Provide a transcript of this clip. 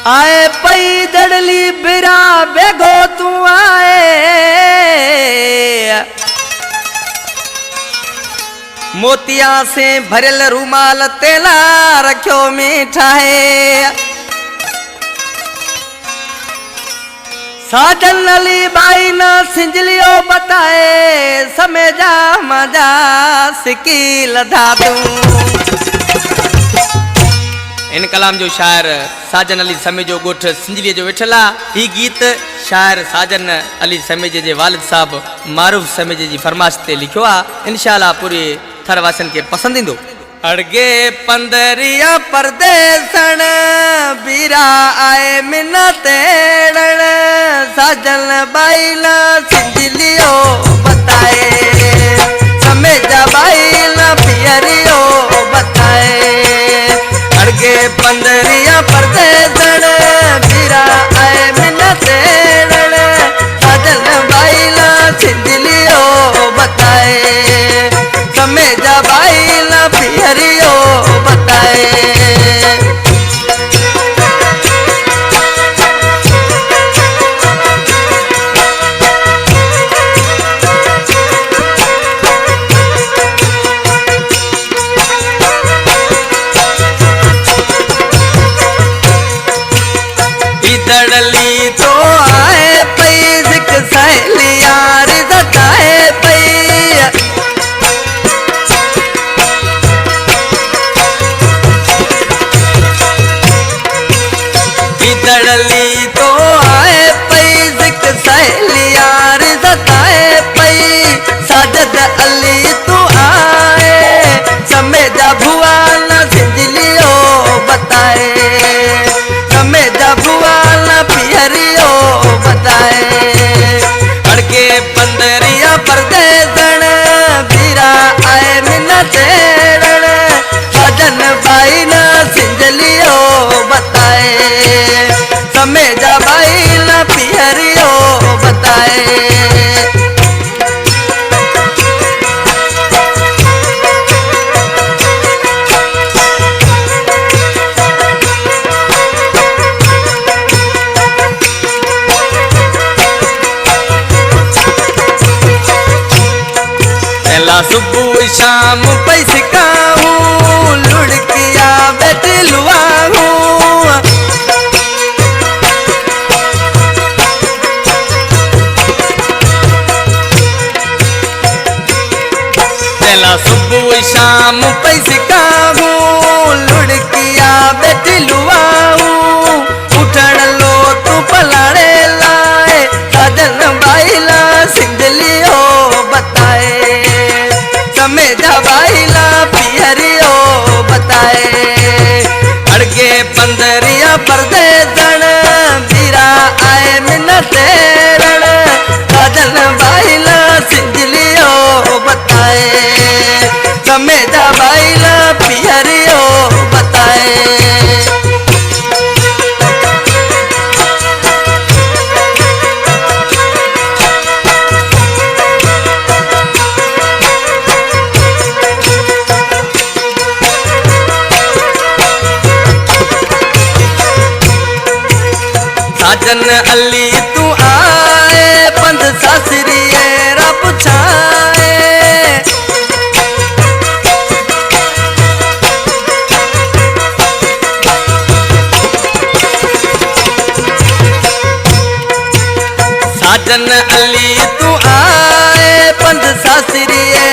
आए पई दड़ली बिरा बेगो तू आए मोतिया से भरल रूमाल तेला रखो मिठाए साजन अली बाई ना सिंजलियो बताए समय जा मजा सिकी लधा तू। इन कलाम जो शायर साजन अली समय जो गोठ सिंजली जो वेठला ही गीत शायर साजन अली समेजे जे वालिद साहब मारूफ समेजे जी फरमाइश ते लिखो आ। इंशाअल्लाह पूरी थरवासन के पसंद इंदो। अड़गे पंदरिया परदेसन बीरा आए मिन्नतेड़न साजन बाईला सिंजलियो बताए समय जा बाईला पियरियो बताए। अड़गे पंदरिया परदेसन बीरा आए मिन्नतेड़न साजन बाईला सिंजलियो बताए समय जा बाईला पियरियो बताए। दड़ली तो आए पई जिक सहेली यार जताए पई दड़ली तो आए पई जिक सहेली यार जताए पई साजद अली तू आए समय जा भुआ न सिंजलियो बताए समय जा भुआ पियरियो बताए। अड़के पंदरिया परदेसन बीरा आए मिन्नतेड़न साजन बाई ना सिंजलियो बताए समय जा बाई ना पियरियो बताए। सुबह शाम पैसिकाऊं लुड़किया बैठलुआऊं सुबह शाम पैसिकाऊं लुड़किया बैठलुआऊं उठण लो तू पलाड़े लाए साजन बाईला सिंजलियो बताए समय जा बाईला पियरियो बताए। अड़गे पंदरिया परदेसन बीरा आए मिन्नतेड़न साजन बाईला सिंजलियो बताए समय जा बाईला पियरियो बताए। साजन अली तू आए पंद सासरिए रब छाए साजन अली तू आए पंद सासरिए